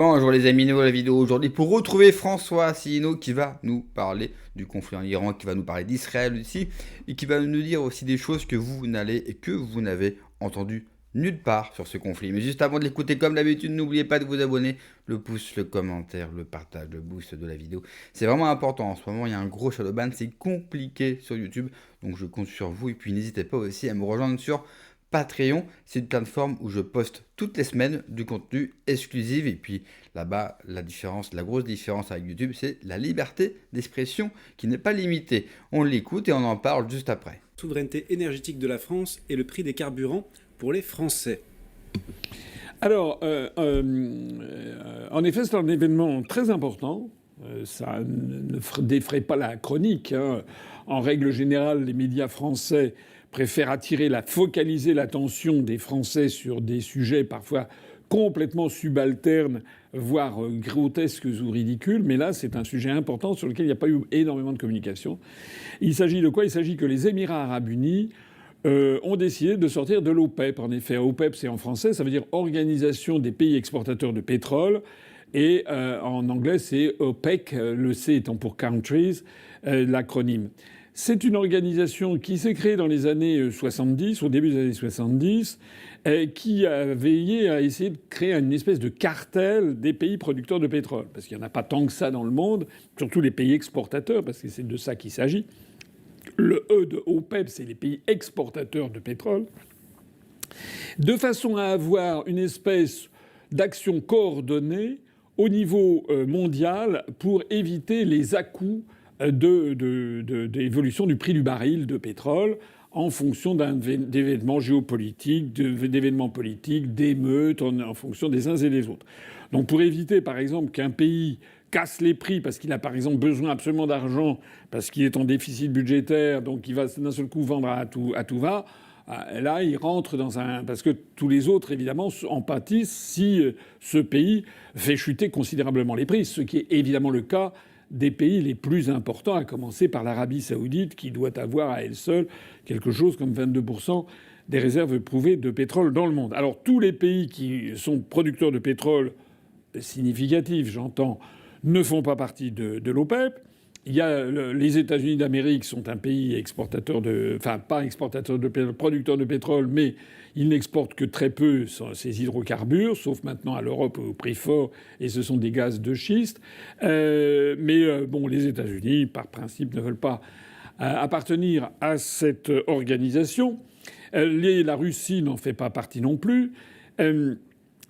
Bonjour les amis, nouvelle vidéo aujourd'hui pour retrouver François Asselineau qui va nous parler du conflit en Iran, qui va nous parler d'Israël aussi et qui va nous dire aussi des choses que vous n'allez et que vous n'avez entendu nulle part sur ce conflit. Mais juste avant de l'écouter, comme d'habitude, n'oubliez pas de vous abonner, le pouce, le commentaire, le partage, le boost de la vidéo. C'est vraiment important en ce moment, il y a un gros shadowban, c'est compliqué sur YouTube, donc je compte sur vous et puis n'hésitez pas aussi à me rejoindre sur Patreon, c'est une plateforme où je poste toutes les semaines du contenu exclusif. Et puis là-bas, la grosse différence avec YouTube, c'est la liberté d'expression qui n'est pas limitée. On l'écoute et on en parle juste après. Souveraineté énergétique de la France et le prix des carburants pour les Français. Alors, en effet, c'est un événement très important. Ça ne défraie pas la chronique, hein. En règle générale, les médias français préfèrent focaliser l'attention des Français sur des sujets parfois complètement subalternes, voire grotesques ou ridicules. Mais là, c'est un sujet important sur lequel il n'y a pas eu énormément de communication. Il s'agit de quoi? Il s'agit que les Émirats arabes unis ont décidé de sortir de l'OPEP. En effet, OPEP, c'est en français, ça veut dire Organisation des pays exportateurs de pétrole. Et en anglais, c'est OPEC, le C étant pour Countries, l'acronyme. C'est une organisation qui s'est créée dans les années 70, au début des années 70, qui a veillé à essayer de créer une espèce de cartel des pays producteurs de pétrole. Parce qu'il n'y en a pas tant que ça dans le monde, surtout les pays exportateurs, parce que c'est de ça qu'il s'agit. Le E de OPEP, c'est les pays exportateurs de pétrole. De façon à avoir une espèce d'action coordonnée au niveau mondial pour éviter les à-coups d'évolution du prix du baril de pétrole en fonction d'événements géopolitiques, d'événements politiques, d'émeutes, en fonction des uns et des autres. Donc pour éviter, par exemple, qu'un pays casse les prix parce qu'il a, par exemple, besoin absolument d'argent, parce qu'il est en déficit budgétaire, donc il va d'un seul coup vendre à tout va, là, il rentre dans un... Parce que tous les autres, évidemment, en pâtissent si ce pays fait chuter considérablement les prix, ce qui est évidemment le cas des pays les plus importants, à commencer par l'Arabie saoudite, qui doit avoir à elle seule quelque chose comme 22% des réserves prouvées de pétrole dans le monde. Alors tous les pays qui sont producteurs de pétrole significatifs, j'entends, ne font pas partie de l'OPEP. Il y a les États-Unis d'Amérique sont un pays exportateur enfin pas exportateur de pétrole, producteur de pétrole, mais ils n'exportent que très peu ces hydrocarbures, sauf maintenant à l'Europe au prix fort, et ce sont des gaz de schiste. Bon, les États-Unis, par principe, ne veulent pas appartenir à cette organisation. La Russie n'en fait pas partie non plus.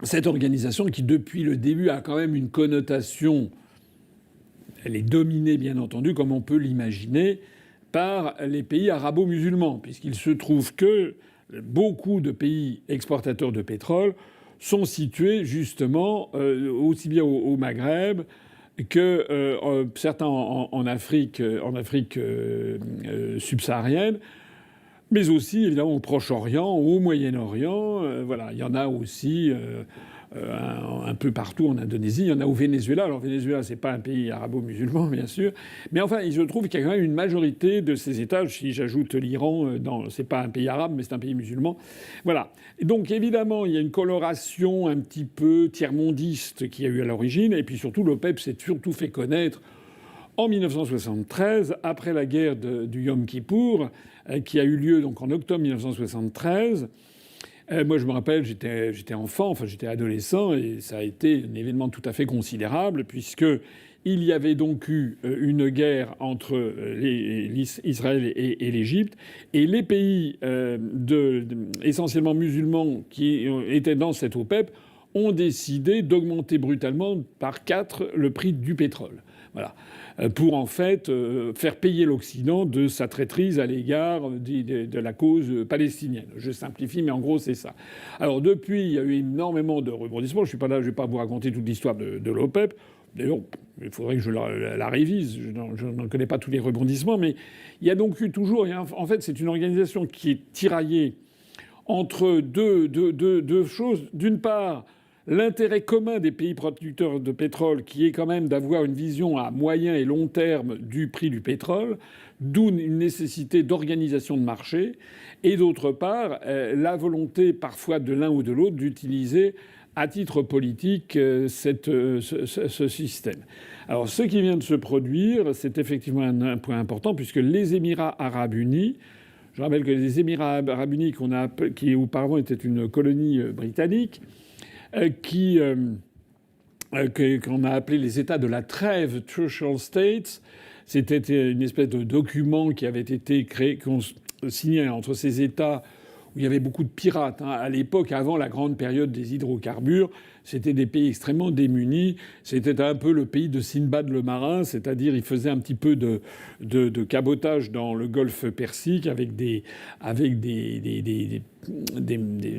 Cette organisation qui, depuis le début, a quand même une connotation. Elle est dominée, bien entendu, comme on peut l'imaginer, par les pays arabo-musulmans, puisqu'il se trouve que beaucoup de pays exportateurs de pétrole sont situés justement aussi bien au Maghreb que certains en Afrique subsaharienne, mais aussi évidemment au Proche-Orient, au Moyen-Orient. Voilà, il y en a aussi un peu partout en Indonésie, il y en a au Venezuela. Alors Venezuela, c'est pas un pays arabo-musulman, bien sûr, mais enfin, je trouve qu'il y a quand même une majorité de ces États. Si j'ajoute l'Iran, c'est pas un pays arabe, mais c'est un pays musulman. Voilà. Et donc évidemment, il y a une coloration un petit peu tiers-mondiste qui a eu à l'origine, et puis surtout l'OPEP s'est surtout fait connaître en 1973, après la guerre du Yom Kippour, qui a eu lieu donc en octobre 1973. Moi, je me rappelle, j'étais enfant, enfin j'étais adolescent, et ça a été un événement tout à fait considérable, puisque il y avait donc eu une guerre entre Israël et l'Égypte, et les pays essentiellement musulmans qui étaient dans cette OPEP ont décidé d'augmenter brutalement par 4 le prix du pétrole. Voilà. Pour en fait faire payer l'Occident de sa traîtrise à l'égard de la cause palestinienne. Je simplifie, mais en gros c'est ça. Alors depuis, il y a eu énormément de rebondissements. Je suis pas là, je vais pas vous raconter toute l'histoire de l'OPEP. D'ailleurs, il faudrait que je la révise. Je n'en connais pas tous les rebondissements, mais il y a donc eu toujours... En fait, c'est une organisation qui est tiraillée entre deux choses. D'une part, l'intérêt commun des pays producteurs de pétrole, qui est quand même d'avoir une vision à moyen et long terme du prix du pétrole, d'où une nécessité d'organisation de marché, et d'autre part, la volonté parfois de l'un ou de l'autre d'utiliser à titre politique ce système. Alors, ce qui vient de se produire, c'est effectivement un point important, puisque les Émirats arabes unis, je rappelle que les Émirats arabes unis, qui auparavant étaient une colonie britannique, qu'on a appelé les États de la trêve, Trucial States, c'était une espèce de document qui avait été signé entre ces États où il y avait beaucoup de pirates. À l'époque, avant la grande période des hydrocarbures, c'était des pays extrêmement démunis. C'était un peu le pays de Sinbad le marin, c'est-à-dire il faisait un petit peu de cabotage dans le golfe Persique avec des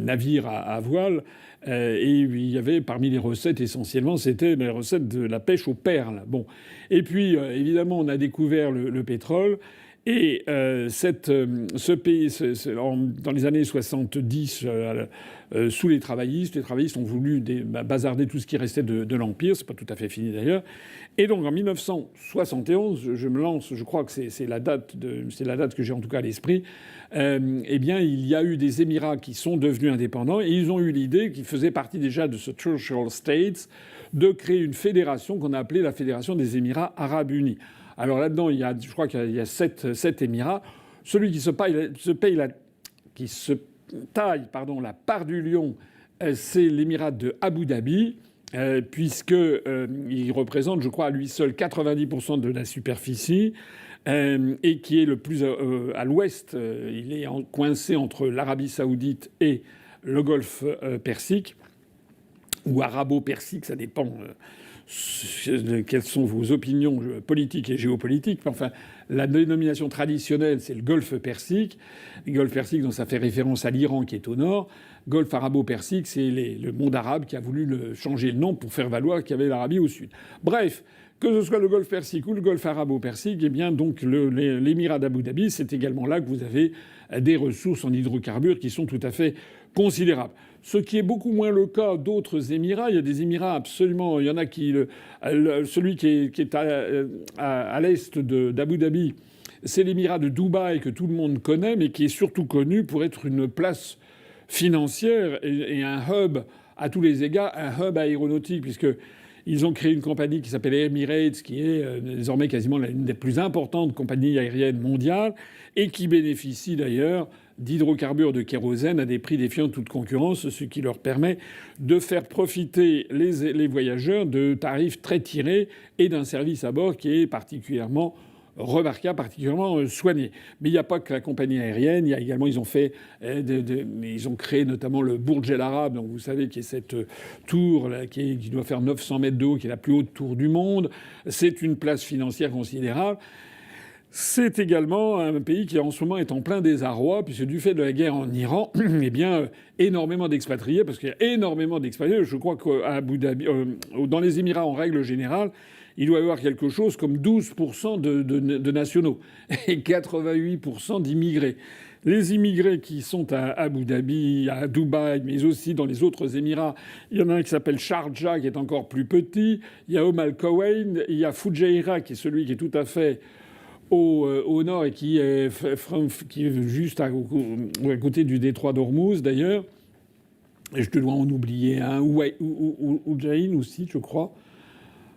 navires à voile. Et il y avait parmi les recettes essentiellement, c'était les recettes de la pêche aux perles. Bon, et puis évidemment on a découvert le pétrole. Et ce pays, dans les années 70, sous les travaillistes ont voulu bazarder tout ce qui restait de l'Empire. C'est pas tout à fait fini d'ailleurs. Et donc en 1971, je me lance, je crois que c'est la date que j'ai en tout cas à l'esprit. Eh bien, il y a eu des Émirats qui sont devenus indépendants et ils ont eu l'idée, qui faisait partie déjà de ce Trucial States, de créer une fédération qu'on a appelée la Fédération des Émirats arabes unis. Alors là-dedans, je crois qu'il y a sept Émirats. Celui qui se taille la part du lion, c'est l'Émirat de Abu Dhabi, puisqu'il représente, je crois, à lui seul 90% de la superficie, et qui est le plus à l'ouest. Il est coincé entre l'Arabie saoudite et le golfe Persique, ou arabo-persique, ça dépend quelles sont vos opinions politiques et géopolitiques. Enfin, la dénomination traditionnelle, c'est le golfe Persique. Le golfe Persique, dont ça fait référence à l'Iran qui est au nord. Golfe arabo-persique, c'est le monde arabe qui a voulu changer le nom pour faire valoir qu'il y avait l'Arabie au sud. Bref, que ce soit le golfe Persique ou le golfe arabo-persique, eh bien donc l'émirat d'Abu Dhabi, c'est également là que vous avez des ressources en hydrocarbures qui sont tout à fait considérables. Ce qui est beaucoup moins le cas d'autres émirats. Il y a des émirats absolument. Il y en a qui. Celui qui est à l'est d'Abu Dhabi, c'est l'émirat de Dubaï que tout le monde connaît, mais qui est surtout connu pour être une place financière et un hub à tous les égards, un hub aéronautique, puisque ils ont créé une compagnie qui s'appelle Emirates, qui est désormais quasiment l'une des plus importantes compagnies aériennes mondiales et qui bénéficie d'ailleurs d'hydrocarbures de kérosène à des prix défiant toute concurrence, ce qui leur permet de faire profiter les voyageurs de tarifs très tirés et d'un service à bord qui est particulièrement remarquable, particulièrement soigné. Mais il n'y a pas que la compagnie aérienne. Il y a également, ils ont créé notamment le Burj Al Arab, donc vous savez, qui est cette tour là, qui doit faire 900 mètres de haut, qui est la plus haute tour du monde. C'est une place financière considérable. C'est également un pays qui en ce moment est en plein désarroi, puisque du fait de la guerre en Iran, eh bien, énormément d'expatriés, parce qu'il y a énormément d'expatriés. Je crois qu'à Abu Dhabi, dans les Émirats en règle générale, il doit y avoir quelque chose comme 12% de nationaux et 88% d'immigrés. Les immigrés qui sont à Abu Dhabi, à Dubaï, mais aussi dans les autres Émirats, il y en a un qui s'appelle Sharjah, qui est encore plus petit. Il y a Al Quwain, il y a Fujairah, qui est celui qui est tout à fait au nord et qui est juste à côté du détroit d'Ormuz, d'ailleurs. Et je te dois en oublier un, Ujain aussi, je crois.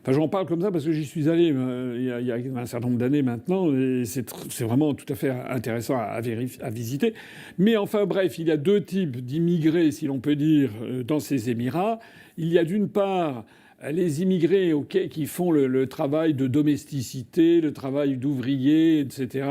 Enfin, j'en parle comme ça parce que j'y suis allé il y a un certain nombre d'années maintenant, et c'est vraiment tout à fait intéressant à visiter. Mais enfin, bref, il y a deux types d'immigrés, si l'on peut dire, dans ces Émirats. Il y a d'une part les immigrés qui font le travail de domesticité, le travail d'ouvrier, etc.,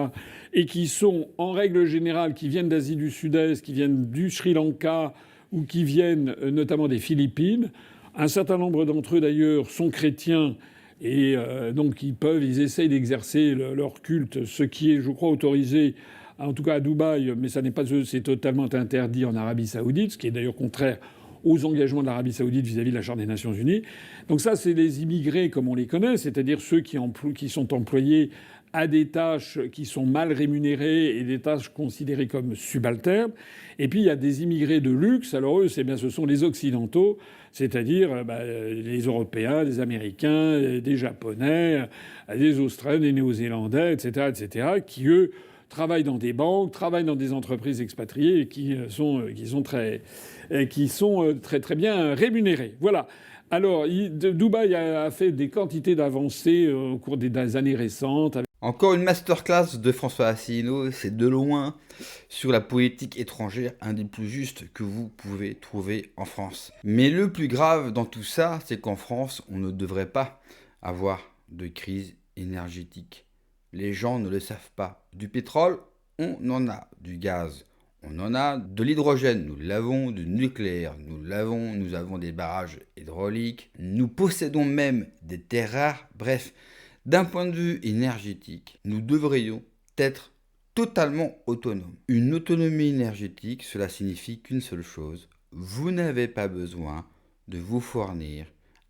et qui sont, en règle générale, qui viennent d'Asie du Sud-Est, qui viennent du Sri Lanka ou qui viennent notamment des Philippines. Un certain nombre d'entre eux, d'ailleurs, sont chrétiens et donc ils essayent d'exercer leur culte, ce qui est, je crois, autorisé, en tout cas à Dubaï, mais ça n'est pas, c'est totalement interdit en Arabie Saoudite, ce qui est d'ailleurs contraire aux engagements de l'Arabie Saoudite vis-à-vis de la Charte des Nations Unies. Donc ça, c'est les immigrés comme on les connaît, c'est-à-dire ceux qui sont employés à des tâches qui sont mal rémunérées et des tâches considérées comme subalternes. Et puis il y a des immigrés de luxe. Alors eux, ce sont les Occidentaux, c'est-à-dire les Européens, les Américains, des Japonais, des Australiens, des Néo-Zélandais, etc., qui eux travaillent dans des banques, travaillent dans des entreprises expatriées et qui sont très bien rémunérés. Voilà. Alors, Dubaï a fait des quantités d'avancées au cours des années récentes. Encore une masterclass de François Asselineau, c'est de loin sur la politique étrangère un des plus justes que vous pouvez trouver en France. Mais le plus grave dans tout ça, c'est qu'en France, on ne devrait pas avoir de crise énergétique. Les gens ne le savent pas. Du pétrole, on en a. Du gaz, on en a. De l'hydrogène, nous l'avons. Du nucléaire, nous l'avons. Nous avons des barrages hydrauliques. Nous possédons même des terres rares. Bref, d'un point de vue énergétique, nous devrions être totalement autonomes. Une autonomie énergétique, cela signifie qu'une seule chose, vous n'avez pas besoin de vous fournir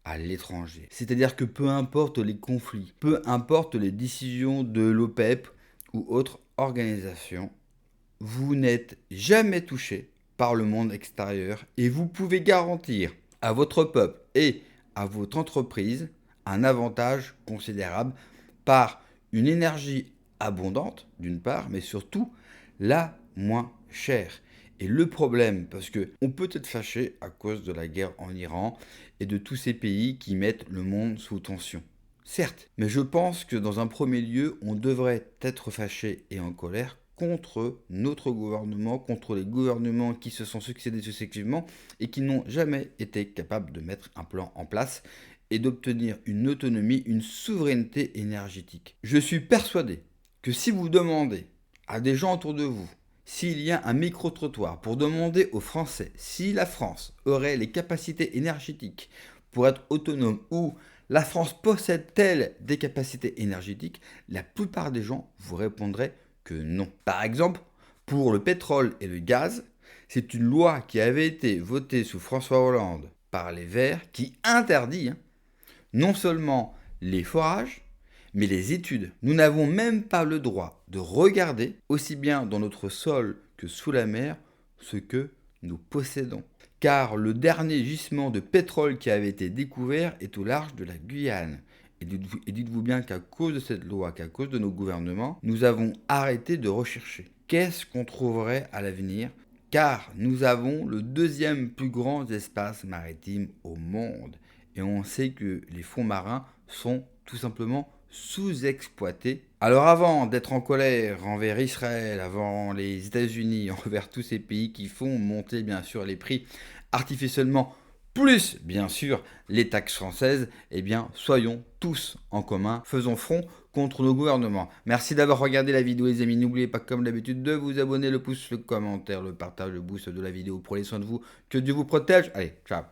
à l'étranger. C'est-à-dire que peu importe les conflits, peu importe les décisions de l'OPEP ou autres organisations, vous n'êtes jamais touché par le monde extérieur et vous pouvez garantir à votre peuple et à votre entreprise un avantage considérable par une énergie abondante, d'une part, mais surtout la moins chère. Et le problème, parce qu'on peut être fâché à cause de la guerre en Iran et de tous ces pays qui mettent le monde sous tension. Certes, mais je pense que dans un premier lieu, on devrait être fâché et en colère contre notre gouvernement, contre les gouvernements qui se sont succédés successivement et qui n'ont jamais été capables de mettre un plan en place et d'obtenir une autonomie, une souveraineté énergétique. Je suis persuadé que si vous demandez à des gens autour de vous s'il y a un micro-trottoir pour demander aux Français si la France aurait les capacités énergétiques pour être autonome ou la France possède-t-elle des capacités énergétiques, la plupart des gens vous répondraient que non. Par exemple, pour le pétrole et le gaz, c'est une loi qui avait été votée sous François Hollande par les Verts qui interdit non seulement les forages, mais les études. Nous n'avons même pas le droit de regarder, aussi bien dans notre sol que sous la mer, ce que nous possédons. Car le dernier gisement de pétrole qui avait été découvert est au large de la Guyane. Et dites-vous bien qu'à cause de cette loi, qu'à cause de nos gouvernements, nous avons arrêté de rechercher. Qu'est-ce qu'on trouverait à l'avenir ? Car nous avons le deuxième plus grand espace maritime au monde. Et on sait que les fonds marins sont tout simplement sous-exploités. Alors avant d'être en colère envers Israël, avant les États-Unis, envers tous ces pays qui font monter bien sûr les prix artificiellement, plus bien sûr les taxes françaises, eh bien soyons tous en commun, faisons front contre nos gouvernements. Merci d'avoir regardé la vidéo les amis, n'oubliez pas comme d'habitude de vous abonner, le pouce, le commentaire, le partage, le boost de la vidéo, prenez soin de vous, que Dieu vous protège, allez, ciao.